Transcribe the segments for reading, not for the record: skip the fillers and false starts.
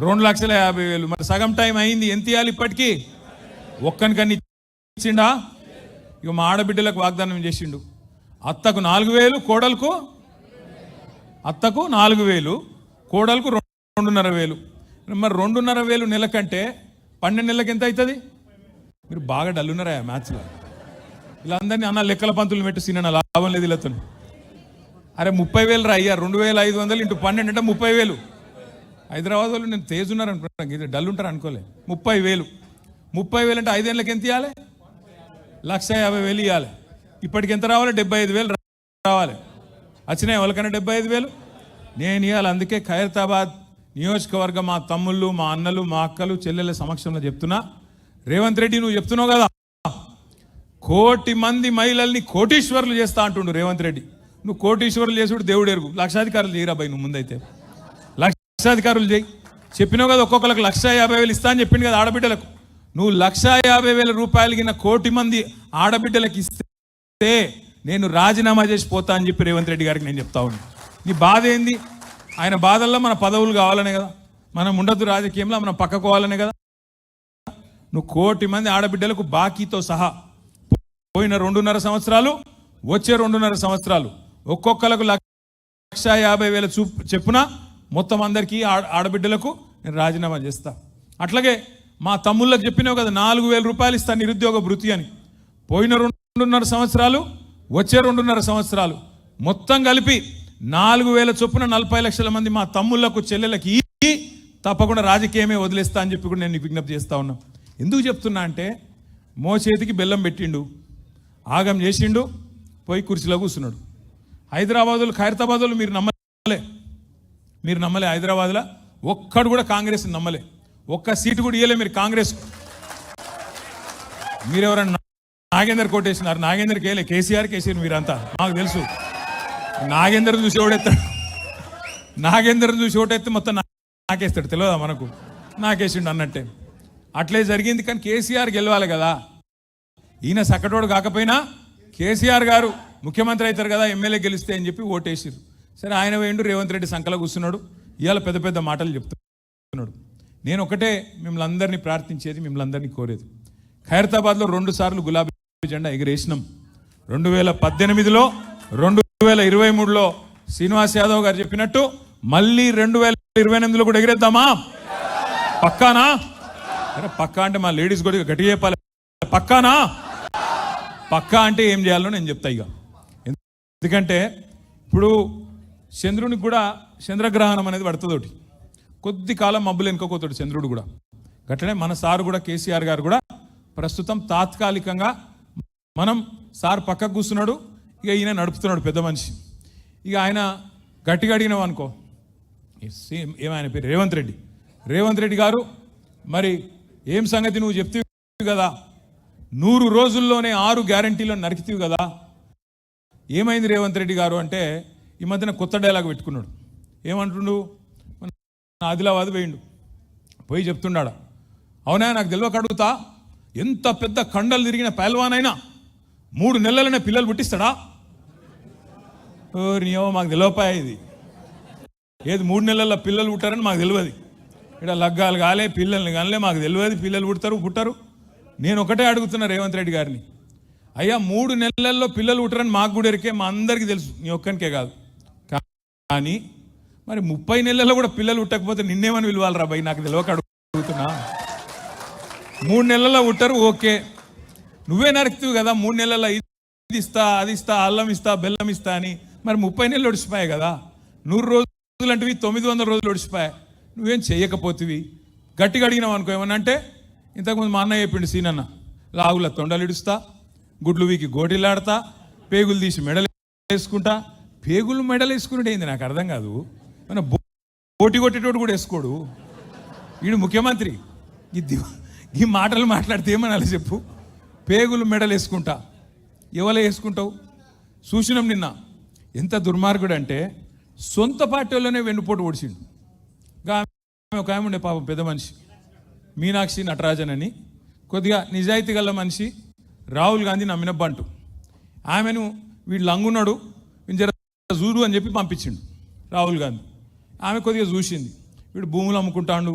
2,50,000 మరి సగం టైం అయింది. ఎంత ఇవ్వాలి ఇప్పటికీ? ఒక్కనికన్ని ఇచ్చిండా? ఇక మా ఆడబిడ్డలకు వాగ్దానం చేసిండు. అత్తకు 4,000, కోడలకు 4,000, కోడలకు 2,500. మరి 2,500 నెల కంటే 12 నెలలకు ఎంత అవుతుంది? మీరు బాగా డల్లున్నారా మ్యాథ్స్లో? ఇలా అందరినీ అన్న లెక్కల పంతులు పెట్టి సిన్న లాభం లేదు ఇలాతో. అరే 30,000 రా అయ్యా, 2,500 ఇంటూ 12 అంటే 30,000. హైదరాబాద్ వాళ్ళు నేను తేజ్ ఉన్నారు అనుకుంటాను, ఇది డల్ ఉంటారు అనుకోలే. 30,000 అంటే 5 ఏళ్ళకి ఎంత ఇవ్వాలి? 1,50,000 ఇవ్వాలి. ఇప్పటికి ఎంత రావాలి? 75,000 రావాలి. వచ్చినాయి ఎవరికైనా 75,000? నేను ఇవ్వాలి. అందుకే ఖైరతాబాద్ నియోజకవర్గం మా తమ్ముళ్ళు, మా అన్నలు, మా అక్కలు, చెల్లెళ్ళ సమక్షంలో చెప్తున్నా, రేవంత్ రెడ్డి నువ్వు చెప్తున్నావు కదా 1 కోటి మంది మహిళల్ని కోటీశ్వరులు చేస్తా అంటుండు రేవంత్ రెడ్డి. నువ్వు కోటీశ్వరులు చేసుడు దేవుడు ఎరుగు. లక్షాధికారులు చేయరా భయ్, నువ్వు ముందైతే లక్షాధికారులు చేయి. చెప్పినావు కదా ఒక్కొక్కరికి 1,50,000 ఇస్తా అని చెప్పింది కదా ఆడబిడ్డలకు. నువ్వు 1,50,000 రూపాయలు కింద 1 కోటి మంది ఆడబిడ్డలకు ఇస్తే నేను రాజీనామా చేసి పోతా అని చెప్పి రేవంత్ రెడ్డి గారికి నేను చెప్తా ఉన్నా. నీ బాధ ఏంది? ఆయన బాధల్లో మన పదవులు కావాలనే కదా, మనం ఉండద్దు రాజకీయంలో, మనం పక్కకోవాలనే కదా. నువ్వు 1 కోటి మంది ఆడబిడ్డలకు బాకీతో సహా పోయిన 2.5 సంవత్సరాలు, వచ్చే 2.5 సంవత్సరాలు ఒక్కొక్కలకు 1,50,000 చెప్పున మొత్తం అందరికీ ఆడబిడ్డలకు నేను రాజీనామా చేస్తా. అట్లాగే మా తమ్ముళ్ళకి చెప్పినావు కదా 4,000 రూపాయలు ఇస్తా నిరుద్యోగ భృతి అని. పోయిన 2.5 సంవత్సరాలు, వచ్చే 2.5 సంవత్సరాలు మొత్తం కలిపి 4,000 చొప్పున 40 లక్షల మంది మా తమ్ముళ్లకు, చెల్లెలకి తప్పకుండా రాజకీయమే వదిలేస్తా అని చెప్పి కూడా నేను విజ్ఞప్తి చేస్తా ఉన్నా. ఎందుకు చెప్తున్నా అంటే, మోచేతికి బెల్లం పెట్టిండు, ఆగం చేసిండు, పోయి కుర్చీలో కూర్చున్నాడు. హైదరాబాదులో, ఖైరతాబాదులో మీరు నమ్మలే హైదరాబాద్లో ఒక్కడు కూడా కాంగ్రెస్ నమ్మలే. 1 సీటు కూడా ఇవ్వలే మీరు కాంగ్రెస్. మీరెవరన్నా నాగేందర్ కోటేసినారు, నాగేందర్కి వేయలే, కేసీఆర్కి వేసారు మీరంతా, మాకు తెలుసు. నాగేందర్ చూసి ఓడెత్తాడు, నాగేందర్ చూసి ఓటెత్తే మొత్తం నాకేస్తాడు, తెలియదా మనకు? నాకేసిండు అన్నట్టే. అట్లే జరిగింది. కానీ కేసీఆర్ గెలవాలి కదా. ఈయన సక్కటోడు కాకపోయినా కేసీఆర్ గారు ముఖ్యమంత్రి అవుతారు కదా, ఎమ్మెల్యే గెలిస్తే అని చెప్పి ఓటేసారు. సరే ఆయన వేయండు, రేవంత్ రెడ్డి సంకలో కూర్చున్నాడు, ఇవాళ పెద్ద పెద్ద మాటలు చెప్తున్నాడు. నేను ఒకటే మిమ్మల్ని అందరినీ ప్రార్థించేది, మిమ్మల్ని అందరినీ కోరేది, ఖైరతాబాద్లో 2 సార్లు గులాబీ జెండా ఎగిరేసినాం. 2018లో, 2023లో శ్రీనివాస్ యాదవ్ గారు చెప్పినట్టు మళ్ళీ 2028లో కూడా ఎగిరేద్దామా? పక్కానా? అరే పక్కా అంటే మా లేడీస్ కూడా గట్టిగా చెప్పాలి. పక్కానా? పక్కా అంటే ఏం చేయాలో నేను చెప్తా. ఇక ఎందుకంటే ఇప్పుడు చంద్రునికి కూడా చంద్రగ్రహణం అనేది పడుతుంది. ఒకటి కొద్ది కాలం మబ్బులు వెనుకోతాడు చంద్రుడు కూడా. గట్లనే మన సారు కూడా, కేసీఆర్ గారు కూడా ప్రస్తుతం తాత్కాలికంగా మనం సార్ పక్కకు కూర్చున్నాడు, ఇక ఈయన నడుపుతున్నాడు పెద్ద మనిషి. ఇక ఆయన గట్టిగా అడిగినావు అనుకో, ఏమైనా పేరు రేవంత్ రెడ్డి గారు, మరి ఏం సంగతి నువ్వు చెప్తీవి కదా, 100 రోజుల్లోనే 6 గ్యారంటీలను నరికితీవి కదా, ఏమైంది రేవంత్ రెడ్డి గారు అంటే ఈ మధ్యన కొత్త డైలాగ్ పెట్టుకున్నాడు. ఏమంటుండు? ఆదిలాబాద్ పోయి చెప్తున్నాడు, అవునా నాకు తెలియక అడుగుతా, ఎంత పెద్ద కండలు తిరిగిన పైల్వానైనా 3 నెలలనే పిల్లలు పుట్టిస్తాడా? నీయో మాకు తెలియపాయ ఇది, ఏది 3 నెలల్లో పిల్లలు పుట్టారని మాకు తెలియదు. ఇక్కడ లగ్గాలు కాలే, పిల్లల్ని కాలే, మాకు తెలియదు పిల్లలు పుట్టరు. నేను ఒకటే అడుగుతున్నా రేవంత్ రెడ్డి గారిని, అయ్యా 3 నెలల్లో పిల్లలు పుట్టరని మాకు కూడా ఎరికే, మా అందరికీ తెలుసు, నీ ఒక్కనికే కాదు. కానీ మరి 30 నెలల్లో కూడా పిల్లలు పుట్టకపోతే నిన్నేమని పిలవాలరా భయ్? నాకు తెలియక అడుగుతున్నా. 3 నెలల్లో పుట్టరు, ఓకే, నువ్వే నరుకుతావు కదా 3 నెలల్లో ఇది ఇస్తా, అది ఇస్తా, అల్లం ఇస్తా, బెల్లం ఇస్తా అని. మరి 30 నెలలు ఒడిచిపోయాయి కదా, 100 రోజులు అంటేవి 900 రోజులు ఒడిచిపోయాయి. నువ్వేం చేయకపోతివి. గట్టిగా అడిగినావు అనుకో ఏమన్నా అంటే, ఇంతకుముందు మా అన్నయ్య చెప్పిండు సీనన్న, లాగుల తొండలు ఇడుస్తా, గుడ్లు వీకి గోటిలాడతా, పేగులు తీసి మెడలు వేసుకుంటా. పేగులు మెడలు వేసుకునేది ఏంది నాకు అర్థం కాదు. మన బోటి కొట్టేటోడు కూడా వేసుకోడు. వీడు ముఖ్యమంత్రి, ఈ మాటలు మాట్లాడితే ఏమనాలి చెప్పు? పేగులు మెడలు వేసుకుంటా, ఎవరు వేసుకుంటావు? చూసినాం నిన్న ఎంత దుర్మార్గుడు అంటే, సొంత పార్టీలోనే వెన్నుపోటు ఓడిచిండు. ఒక ఆమె ఉండే పాపం పెద్ద మనిషి, మీనాక్షి నటరాజన్ అని, కొద్దిగా నిజాయితీ గల మనిషి, రాహుల్ గాంధీ నమ్మినబ్బంటు. ఆమెను వీడు లంగున్నాడు, జర చూడు అని చెప్పి పంపించిండు రాహుల్ గాంధీ. ఆమె కొద్దిగా చూసింది, వీడు భూములు అమ్ముకుంటాడు,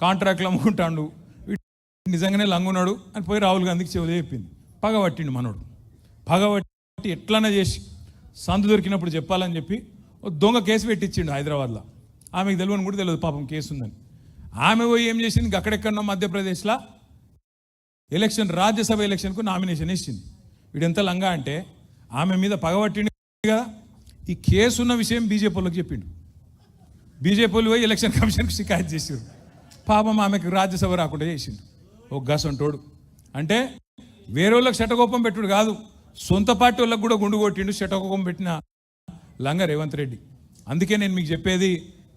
కాంట్రాక్ట్లు అమ్ముకుంటాడు, వీడు నిజంగానే లంగున్నాడు అని పోయి రాహుల్ గాంధీకి చెవులు చెప్పింది. పగబట్టిండు మనోడు. పగబట్టి ఎట్లన్నా చేసి సందు దొరికినప్పుడు చెప్పాలని చెప్పి ఓ దొంగ కేసు పెట్టించిండు హైదరాబాద్లో. ఆమెకు తెలియని కూడా తెలియదు పాపం కేసు ఉందని. ఆమె పోయి ఏం చేసింది, అక్కడెక్కడో మధ్యప్రదేశ్లో ఎలక్షన్, రాజ్యసభ ఎలక్షన్కు నామినేషన్ ఇచ్చింది. వీడెంత లంగా అంటే ఆమె మీద పగబట్టిండు కదా. ఈ కేసు ఉన్న విషయం బీజేపీ వాళ్ళకి చెప్పిండు. బీజేపీ వాళ్ళు పోయి ఎలక్షన్ కమిషన్కి షికాయత్ చేసారు. పాపం ఆమెకు రాజ్యసభ రాకుండా చేసిండు. ఓ గసంటోడు. అంటే వేరే వాళ్ళకి శటకోపం పెట్టుడు కాదు, సొంత పార్టీ వాళ్ళకి కూడా గుండు కొట్టిండు శటకోపం పెట్టిన లంగా రేవంత్ రెడ్డి. అందుకే నేను మీకు చెప్పేది,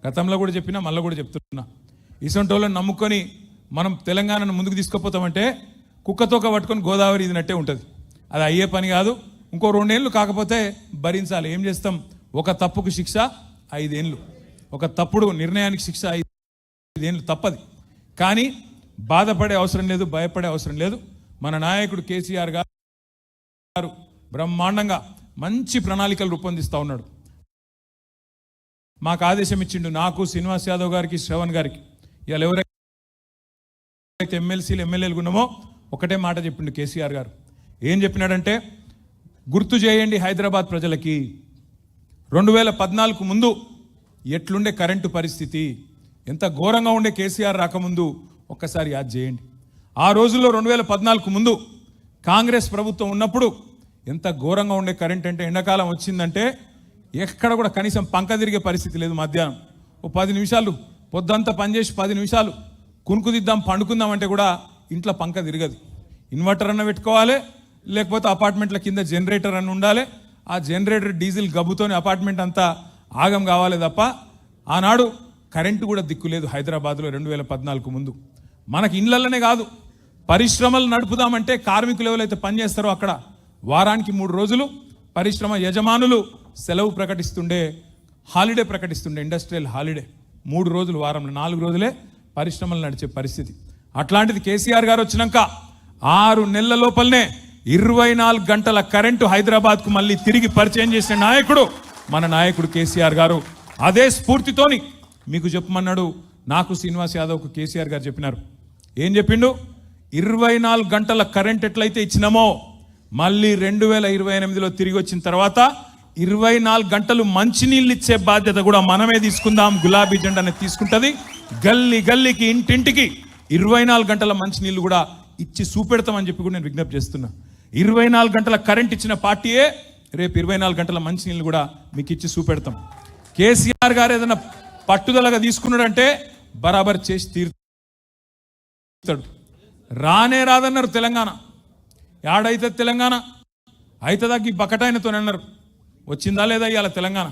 గతంలో కూడా చెప్పినా మళ్ళీ కూడా చెప్తున్నా, ఇసొంటి వాళ్ళని నమ్ముకొని మనం తెలంగాణను ముందుకు తీసుకుపోతామంటే కుక్కతోక పట్టుకొని గోదావరి ఇదినట్టే ఉంటుంది. అది అయ్యే పని కాదు. ఇంకో 2 ఏళ్ళు కాకపోతే భరించాలి. ఏం చేస్తాం? ఒక తప్పుకు శిక్ష 5 ఏళ్ళు, ఒక తప్పుడు నిర్ణయానికి శిక్ష 5 ఏళ్ళు తప్పది. కానీ బాధపడే అవసరం లేదు, భయపడే అవసరం లేదు. మన నాయకుడు కేసీఆర్ గారు బ్రహ్మాండంగా మంచి ప్రణాళికలు రూపొందిస్తూ ఉన్నాడు. మాకు ఆదేశం ఇచ్చిండు, నాకు, శ్రీనివాస్ యాదవ్ గారికి, శ్రవణ్ గారికి. ఇవాళ ఎవరైతే ఎమ్మెల్సీలు ఎమ్మెల్యేలు ఉన్నామో ఒకటే మాట చెప్పిండు కేసీఆర్ గారు. ఏం చెప్పినాడంటే, గుర్తు చేయండి హైదరాబాద్ ప్రజలకి 2014 ముందు ఎట్లుండే కరెంటు పరిస్థితి, ఎంత ఘోరంగా ఉండే కేసీఆర్ రాకముందు ఒక్కసారి యాద్ చేయండి. ఆ రోజుల్లో 2014 ముందు కాంగ్రెస్ ప్రభుత్వం ఉన్నప్పుడు ఎంత ఘోరంగా ఉండే కరెంట్ అంటే, ఎండాకాలం వచ్చిందంటే ఎక్కడ కూడా కనీసం పంక తిరిగే పరిస్థితి లేదు. మధ్యాహ్నం ఓ 10 నిమిషాలు పొద్దంతా పనిచేసి 10 నిమిషాలు కునుకుదిద్దాం పండుకుందాం అంటే కూడా ఇంట్లో పంక తిరగదు. ఇన్వర్టర్ అన్న పెట్టుకోవాలి, లేకపోతే అపార్ట్మెంట్ల కింద జనరేటర్ అన్న ఉండాలి. ఆ జనరేటర్ డీజిల్ గబ్బుతోని అపార్ట్మెంట్ అంతా ఆగం కావాలి తప్ప ఆనాడు కరెంటు కూడా దిక్కులేదు హైదరాబాద్లో 2014 ముందు. మనకి ఇళ్లలోనే కాదు, పరిశ్రమలు నడుపుదామంటే కార్మికులు ఎవరైతే పనిచేస్తారో అక్కడ వారానికి 3 రోజులు పరిశ్రమ యజమానులు సెలవు ప్రకటిస్తుండే, హాలిడే ప్రకటిస్తుండే, ఇండస్ట్రియల్ హాలిడే. 3 రోజులు వారంలో, 4 రోజులే పరిశ్రమలు నడిచే పరిస్థితి. అట్లాంటిది కేసీఆర్ గారు వచ్చినాక 6 నెలల లోపలనే 24 గంటల కరెంటు హైదరాబాద్కు మళ్ళీ తిరిగి పరిచయం చేసిన నాయకుడు మన నాయకుడు కేసీఆర్ గారు. అదే స్ఫూర్తితోని మీకు చెప్పమన్నాడు. నాకు, శ్రీనివాస్ యాదవ్కు కేసీఆర్ గారు చెప్పినారు. ఏం చెప్పిండు? 24 గంటల కరెంట్ ఎట్లయితే ఇచ్చినామో మళ్ళీ 2028లో తిరిగి వచ్చిన తర్వాత 24 గంటలు మంచినీళ్ళు ఇచ్చే బాధ్యత కూడా మనమే తీసుకుందాం. గులాబీ జెండానే తీసుకుంటుంది. గల్లీ గల్లీకి, ఇంటింటికి 24 గంటల మంచినీళ్ళు కూడా ఇచ్చి చూపెడతామని చెప్పి కూడా నేను విజ్ఞప్తి చేస్తున్నా. 24 గంటల కరెంట్ ఇచ్చిన పార్టీయే రేపు 24 గంటల మంచినీళ్ళు కూడా మీకు ఇచ్చి చూపెడతాం. కేసీఆర్ గారు ఏదైనా పట్టుదలగా తీసుకున్నాడంటే బరాబర్ చేసి తీరుతాడు. రానే రాదన్నారు తెలంగాణ. యాడైతే తెలంగాణ అవుతుందా ఈ బకటాయనతో అన్నారు. వచ్చిందా లేదా ఇవాళ తెలంగాణ?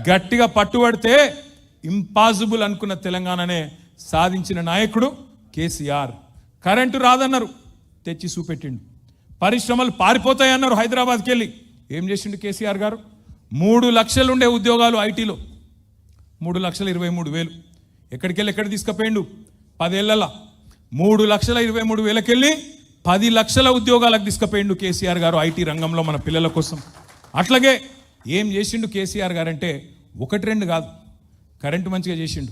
గట్టిగా పట్టుబడితే ఇంపాసిబుల్ అనుకున్న తెలంగాణనే సాధించిన నాయకుడు కేసీఆర్. కరెంటు రాదన్నారు, తెచ్చి చూపెట్టిండు. పరిశ్రమలు పారిపోతాయన్నారు హైదరాబాద్కి వెళ్ళి. ఏం చేసిండు కేసీఆర్ గారు? 3 లక్షలు ఉండే ఉద్యోగాలు ఐటీలో 3,23,000 ఎక్కడికెళ్ళి ఎక్కడ తీసుకుపోయిండు? 10 ఏళ్లలో 3,23,000 వెళ్ళి 10 లక్షల ఉద్యోగాలకు తీసుకుపోయిండు కేసీఆర్ గారు ఐటీ రంగంలో మన పిల్లల కోసం. అట్లాగే ఏం చేసిండు కేసీఆర్ గారు అంటే 1-2 కాదు, కరెంటు మంచిగా చేసిండు.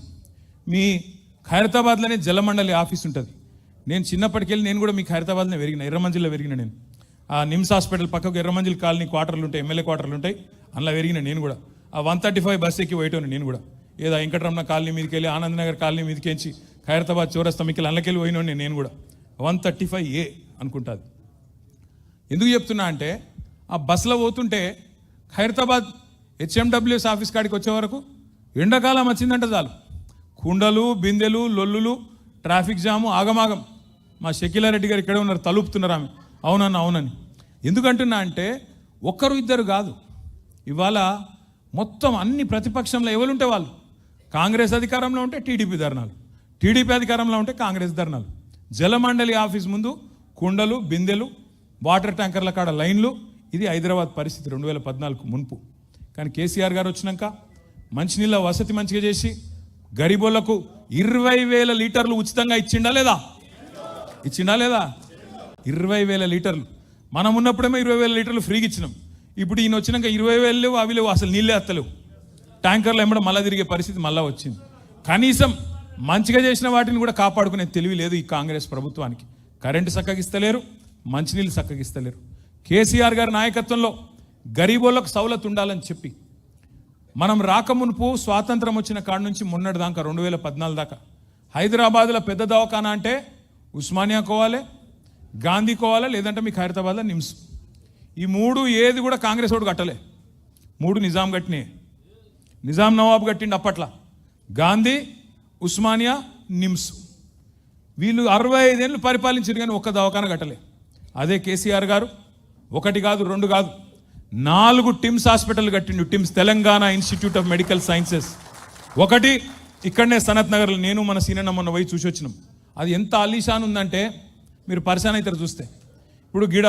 మీ ఖైరతాబాద్లోనే జలమండలి ఆఫీస్ ఉంటుంది. నేను చిన్నప్పటికెళ్ళి నేను కూడా మీ ఖైరతాబాద్లో పెరిగిన, ఎర్రమంజిల్లో పెరిగిన. నేను ఆ నిమ్స్ హాస్పిటల్ పక్కకు ఎర్రమంజిల్ కాలనీ క్వార్టర్లు ఉంటాయి, ఎమ్మెల్యే క్వార్టర్లు ఉంటాయి, అందులో పెరిగిన నేను కూడా. ఆ 135 బస్ ఎక్కి పోయేటోని నేను కూడా. ఏదో వెంకటరమణ కాలనీ మీదకి వెళ్ళి, ఆనంద్ నగర్ కాలనీ మీదకి వెళ్ళి, ఖైరతాబాద్ చౌరస్తా మీకు అందులోకెళ్ళి పోయినోని నేను కూడా. 135A అనుకుంటుంది. ఎందుకు చెప్తున్నా అంటే ఆ బస్సులో పోతుంటే ఖైరతాబాద్ HMWS ఆఫీస్ కాడికి వచ్చే వరకు ఎండాకాలం వచ్చిందంటే చాలు, కుండలు, బిందెలు, లొల్లులు, ట్రాఫిక్ జాము, ఆగమాగం. మా షకీలారెడ్డి గారు ఇక్కడే ఉన్నారు, తలుపుతున్నారు ఆమె. అవునన్నా అవునని. ఎందుకంటున్నా అంటే 1-2 కాదు, ఇవాళ మొత్తం అన్ని ప్రతిపక్షంలో ఎవరుంటే వాళ్ళు. కాంగ్రెస్ అధికారంలో ఉంటే టీడీపీ ధర్నాలు, టీడీపీ అధికారంలో ఉంటే కాంగ్రెస్ ధర్నాలు. జలమండలి ఆఫీస్ ముందు కుండలు, బిందెలు, వాటర్ ట్యాంకర్ల కాడ లైన్లు. ఇది హైదరాబాద్ పరిస్థితి 2014 మున్పు. కానీ కేసీఆర్ గారు వచ్చినాక మంచినీళ్ళ వసతి మంచిగా చేసి గరీబోళ్లకు 20,000 లీటర్లు ఉచితంగా ఇచ్చిండా లేదా? ఇచ్చిండా లేదా? 20,000 లీటర్లు. మనం ఉన్నప్పుడేమో 20,000 లీటర్లు ఫ్రీగా ఇచ్చినాం. ఇప్పుడు ఈయన వచ్చినాక 20,000 లేవు, అవి లేవు, అసలు నీళ్ళే ఎత్తలేవు. ట్యాంకర్లు ఎమ్మడం మళ్ళీ తిరిగే పరిస్థితి మళ్ళీ వచ్చింది. కనీసం మంచిగా చేసిన వాటిని కూడా కాపాడుకునే తెలివి లేదు ఈ కాంగ్రెస్ ప్రభుత్వానికి. కరెంటు చక్కగిస్తలేరు, మంచినీళ్ళు చక్కగిస్తలేరు. కేసీఆర్ గారి నాయకత్వంలో గరీబోళ్ళకు సౌలత్ ఉండాలని చెప్పి మనం రాకమునుపు స్వాతంత్రం వచ్చిన కాడ నుంచి మొన్నటి దాకా 2014 దాకా హైదరాబాద్లో పెద్ద దవాఖానా అంటే ఉస్మానియా కోవాలి, గాంధీ కోవాలి, లేదంటే మీకు హైదరాబాద్లో నిమ్స్. ఈ మూడు ఏది కూడా కాంగ్రెస్ వాడు కట్టలే. మూడు నిజాం కట్టినే. నిజాం నవాబు కట్టిండి అప్పట్లో. గాంధీ, ఉస్మానియా, నిమ్స్. వీళ్ళు 65 ఏళ్ళు పరిపాలించారు కానీ ఒక్క దవాఖానా కట్టలే. అదే కేసీఆర్ గారు ఒకటి కాదు, రెండు కాదు, 4 టిమ్స్ హాస్పిటల్ కట్టిండు. TIMS Telangana institute of medical sciences. ఒకటి ఇక్కడనే సనత్ నగర్లో నేను మన సీనన్న మొన్న పోయి చూసి వచ్చినాం. అది ఎంత అలీషాన్ ఉందంటే మీరు పరిశాన్ అవుతారు చూస్తే. ఇప్పుడు గిడ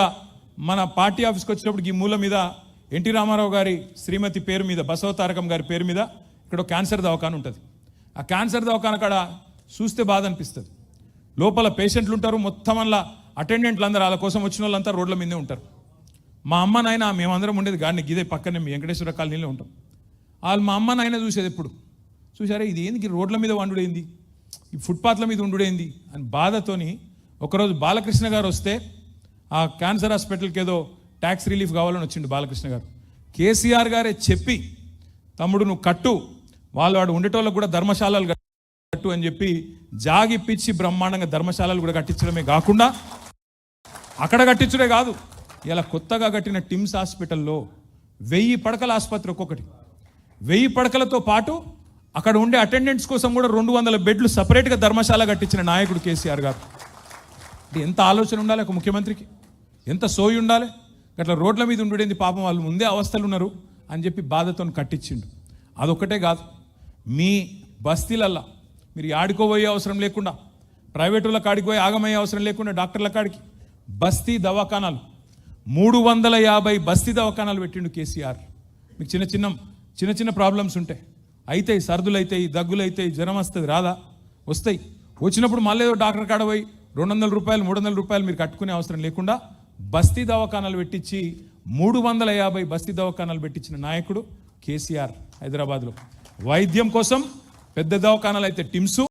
మన పార్టీ ఆఫీస్కి వచ్చినప్పుడు ఈ మూల మీద ఎన్టీ రామారావు గారి శ్రీమతి పేరు మీద, బసవ తారకం గారి పేరు మీద ఇక్కడ క్యాన్సర్ దవాఖాన ఉంటుంది. ఆ క్యాన్సర్ దవాఖాన కాడ చూస్తే బాధ అనిపిస్తుంది. లోపల పేషెంట్లు ఉంటారు, మొత్తం అలా అటెండెంట్లు అందరూ వాళ్ళ కోసం వచ్చిన వాళ్ళంతా రోడ్ల మీదే ఉంటారు. మా అమ్మ నాయన మేమందరం ఉండేది గాడిని గిదే పక్కనే మీ వెంకటేశ్వర కాలనీలో ఉంటాం. వాళ్ళు మా అమ్మ నాయన చూసేది ఎప్పుడు చూసారే ఇది ఏంది రోడ్ల మీద వండుడైంది, ఈ ఫుట్పాత్ల మీద ఉండుడైంది అని బాధతోని ఒకరోజు బాలకృష్ణ గారు వస్తే ఆ క్యాన్సర్ హాస్పిటల్కి ఏదో ట్యాక్స్ రిలీఫ్ కావాలని వచ్చిండు బాలకృష్ణ గారు. కేసీఆర్ గారే చెప్పి తమ్ముడు నువ్వు కట్టు, వాడు ఉండేటోళ్ళకు కూడా ధర్మశాలలు కట్టు అని చెప్పి జాగిప్పించి బ్రహ్మాండంగా ధర్మశాలలు కూడా కట్టించడమే కాకుండా అక్కడ కట్టించడే కాదు, ఇలా కొత్తగా కట్టిన టిమ్స్ హాస్పిటల్లో 1000 పడకల ఆసుపత్రి, ఒక్కొక్కటి 1000 పడకలతో పాటు అక్కడ ఉండే అటెండెంట్స్ కోసం కూడా 200 బెడ్లు సపరేట్గా ధర్మశాల కట్టించిన నాయకుడు కేసీఆర్ గారు. అంటే ఎంత ఆలోచన ఉండాలి ఒక ముఖ్యమంత్రికి, ఎంత సోయి ఉండాలి. అట్లా రోడ్ల మీద ఉండేది పాపం వాళ్ళు ముందే అవస్థలు ఉన్నారు అని చెప్పి బాధతో కట్టించిండు. అదొక్కటే కాదు, మీ బస్తీలల్లా మీరు ఆడుకోబోయే అవసరం లేకుండా, ప్రైవేటుల కాడికి పోయి ఆగమయ్యే అవసరం లేకుండా డాక్టర్ల కాడికి బస్తీ దవాఖానాలు 350 బస్తీ దవాఖానాలు పెట్టిండు కేసీఆర్. మీకు చిన్న చిన్న ప్రాబ్లమ్స్ ఉంటాయి, అవుతాయి, సర్దులు అవుతాయి, దగ్గులు అవుతాయి, జ్వరం వస్తుంది, రాదా వస్తాయి. వచ్చినప్పుడు మళ్ళీ ఏదో డాక్టర్ కాడ పోయి 200 రూపాయలు 300 రూపాయలు మీరు కట్టుకునే అవసరం లేకుండా బస్తీ దవాఖానాలు పెట్టించి 350 బస్తీ దవాఖానాలు పెట్టించిన నాయకుడు కేసీఆర్. హైదరాబాద్లో వైద్యం కోసం పెద్ద దవాఖానాలు అయితే టిమ్సు,